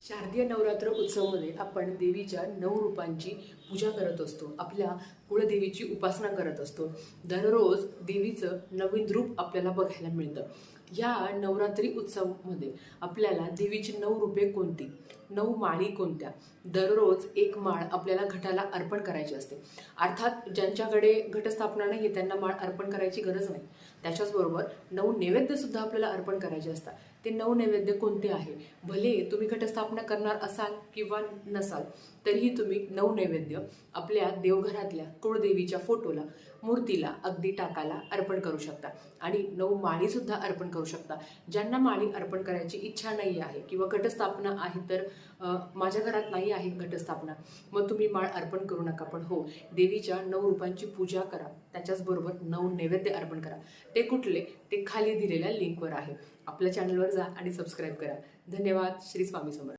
शारदीय नवरात्र उत्सवामध्ये आपण देवीच्या 9 रूपांची पूजा करत असतो. आपल्या कुळदेवीची उपासना करत असतो. दररोज देवीचं नवीन रूप आपल्याला बघायला मिळतं. या नवरात्री उत्सवामध्ये आपल्याला देवीची 9 रूपे कोणती, 9 माळी कोणत्या, दररोज एक माळ आपल्याला घटाला अर्पण करायची असते. अर्थात ज्यांच्याकडे घटस्थापना नाही त्यांना माळ अर्पण करायची गरज नाही. त्याच्याचबरोबर 9 नैवेद्य सुद्धा आपल्याला अर्पण करायचे असतात. ते 9 नैवेद्य कोणते आहे, भले तुम्ही घटस्थापना करणार असाल किंवा नसाल तरीही तुम्ही 9 नैवेद्य आपल्या देवघरातल्या कुळदेवीच्या फोटोला, मूर्तीला, अगदी टाकाला अर्पण करू शकता. आणि 9 माळी सुद्धा अर्पण करू शकता. ज्यांना माळी अर्पण करायची इच्छा नाही आहे किंवा घटस्थापना आहे तर माझ्या घरात नाही आहे घटस्थापना, मग तुम्ही माळ अर्पण करू नका. पण हो, देवीच्या 9 रूपांची पूजा करा, त्याच्याचबरोबर 9 नैवेद्य अर्पण करा. ते कुठले, ते खाली दिलेल्या लिंकवर आहे. आपल्या चॅनलवर जा आणि सबस्क्राईब करा. धन्यवाद. श्री स्वामी समर्थ.